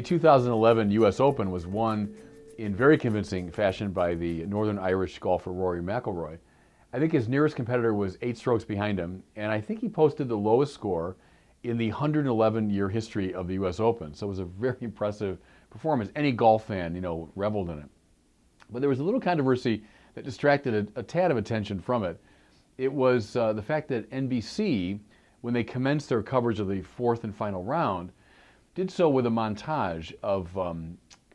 2011 U.S. Open was won in very convincing fashion by the Northern Irish golfer Rory McIlroy. I think his nearest competitor was 8 strokes behind him, and I think he posted the lowest score in the 111-year history of the U.S. Open. So it was a very impressive performance. Any golf fan, reveled in it. But there was a little controversy that distracted a tad of attention from it. It was the fact that NBC, when they commenced their coverage of the fourth and final round, did so with a montage of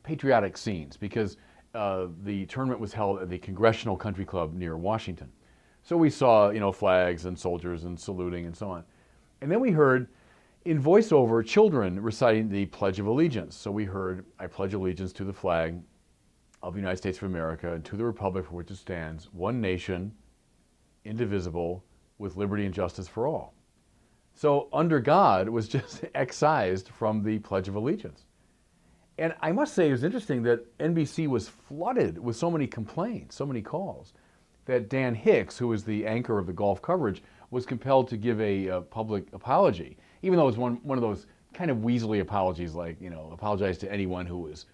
patriotic scenes because the tournament was held at the Congressional Country Club near Washington. So we saw, flags and soldiers and saluting and so on. And then we heard, in voiceover, children reciting the Pledge of Allegiance. So we heard, I pledge allegiance to the flag of the United States of America and to the republic for which it stands, one nation, indivisible, with liberty and justice for all. So under God was just excised from the Pledge of Allegiance. And I must say it was interesting that NBC was flooded with so many complaints, so many calls, that Dan Hicks, who was the anchor of the golf coverage, was compelled to give a public apology, even though it was one of those kind of weaselly apologies, like, apologize to anyone who was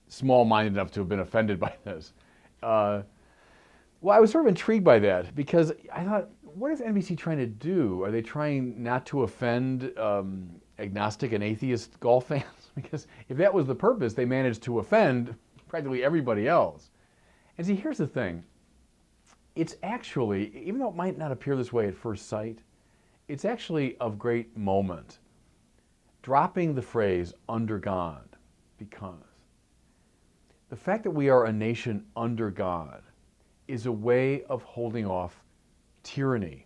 small-minded enough to have been offended by this. Well, I was sort of intrigued by that because I thought, what is NBC trying to do? Are they trying not to offend agnostic and atheist golf fans? Because if that was the purpose, they managed to offend practically everybody else. And see, here's the thing. It's actually, even though it might not appear this way at first sight, it's actually of great moment. Dropping the phrase under God, because the fact that we are a nation under God is a way of holding off tyranny.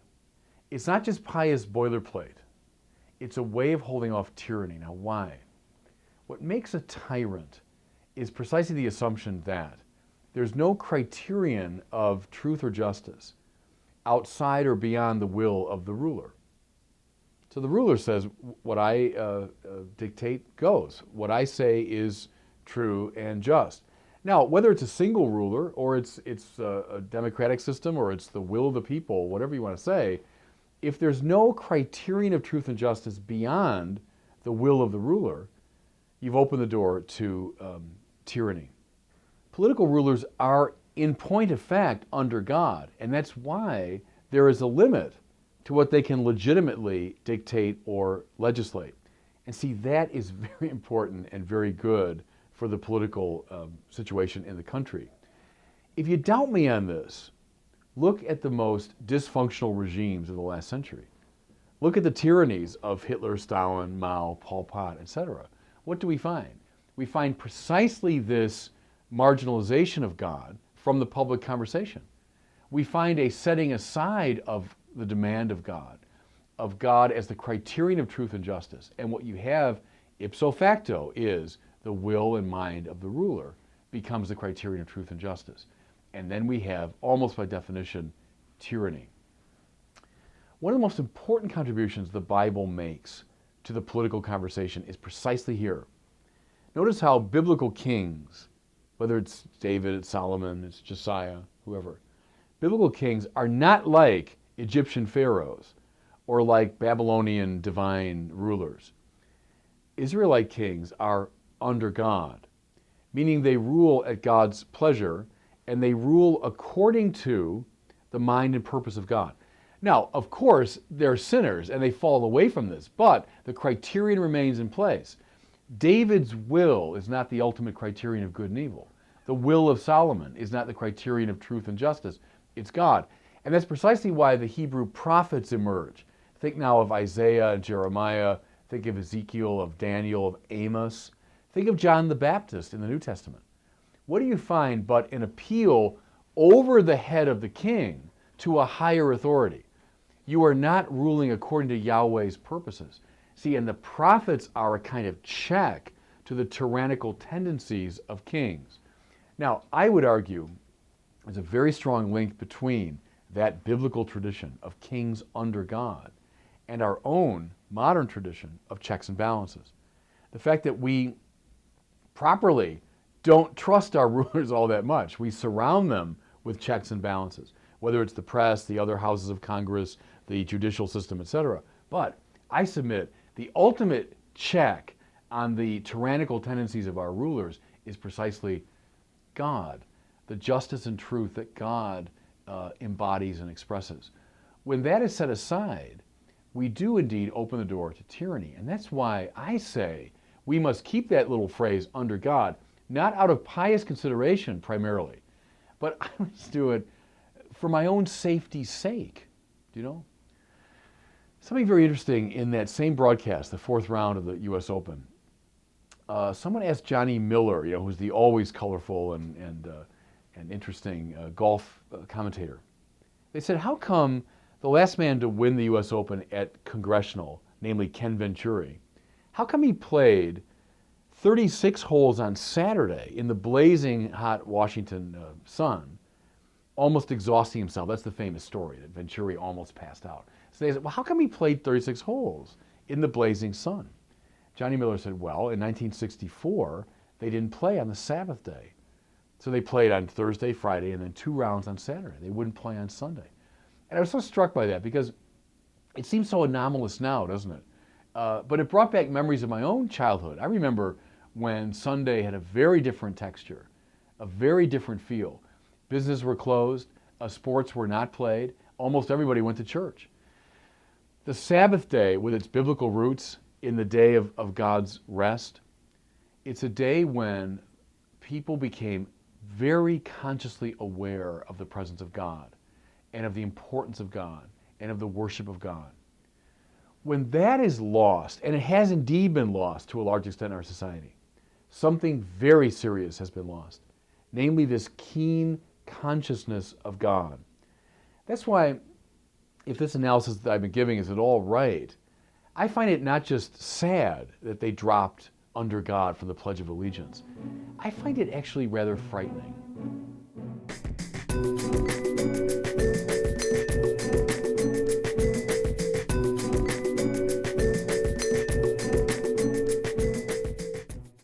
It's not just pious boilerplate. It's a way of holding off tyranny. Now, why? What makes a tyrant is precisely the assumption that there's no criterion of truth or justice outside or beyond the will of the ruler. So the ruler says, what I dictate goes. What I say is true and just. Now, whether it's a single ruler or it's a democratic system or it's the will of the people, whatever you want to say, if there's no criterion of truth and justice beyond the will of the ruler, you've opened the door to tyranny. Political rulers are, in point of fact, under God, and that's why there is a limit to what they can legitimately dictate or legislate. And see, that is very important and very good for the political situation in the country. If you doubt me on this, look at the most dysfunctional regimes of the last century. Look at the tyrannies of Hitler, Stalin, Mao, Pol Pot, etc. What do we find? We find precisely this marginalization of God from the public conversation. We find a setting aside of the demand of God as the criterion of truth and justice. And what you have ipso facto is the will and mind of the ruler becomes the criterion of truth and justice. And then we have, almost by definition, tyranny. One of the most important contributions the Bible makes to the political conversation is precisely here. Notice how biblical kings, whether it's David, it's Solomon, it's Josiah, whoever, biblical kings are not like Egyptian pharaohs or like Babylonian divine rulers. Israelite kings are under God, meaning they rule at God's pleasure and they rule according to the mind and purpose of God. Now, of course, they're sinners and they fall away from this, but the criterion remains in place. David's will is not the ultimate criterion of good and evil. The will of Solomon is not the criterion of truth and justice. It's God. And that's precisely why the Hebrew prophets emerge. Think now of Isaiah and Jeremiah. Think of Ezekiel, of Daniel, of Amos. Think of John the Baptist in the New Testament. What do you find but an appeal over the head of the king to a higher authority? You are not ruling according to Yahweh's purposes. See, and the prophets are a kind of check to the tyrannical tendencies of kings. Now, I would argue there's a very strong link between that biblical tradition of kings under God and our own modern tradition of checks and balances. The fact that we properly don't trust our rulers all that much. We surround them with checks and balances, whether it's the press, the other houses of Congress, the judicial system, etc. But I submit the ultimate check on the tyrannical tendencies of our rulers is precisely God, the justice and truth that God embodies and expresses. When that is set aside, we do indeed open the door to tyranny. And that's why I say we must keep that little phrase, under God, not out of pious consideration primarily, but I must do it for my own safety's sake, Something very interesting in that same broadcast, the fourth round of the U.S. Open, someone asked Johnny Miller, who's the always colorful and interesting golf commentator. They said, how come the last man to win the U.S. Open at Congressional, namely Ken Venturi, how come he played 36 holes on Saturday in the blazing hot Washington sun, almost exhausting himself? That's the famous story, that Venturi almost passed out. So they said, well, how come he played 36 holes in the blazing sun? Johnny Miller said, well, in 1964, they didn't play on the Sabbath day. So they played on Thursday, Friday, and then 2 rounds on Saturday. They wouldn't play on Sunday. And I was so struck by that because it seems so anomalous now, doesn't it? But it brought back memories of my own childhood. I remember when Sunday had a very different texture, a very different feel. Businesses were closed, sports were not played, almost everybody went to church. The Sabbath day, with its biblical roots in the day of God's rest, it's a day when people became very consciously aware of the presence of God and of the importance of God and of the worship of God. When that is lost, and it has indeed been lost to a large extent in our society, something very serious has been lost, namely this keen consciousness of God. That's why, if this analysis that I've been giving is at all right, I find it not just sad that they dropped under God from the Pledge of Allegiance. I find it actually rather frightening.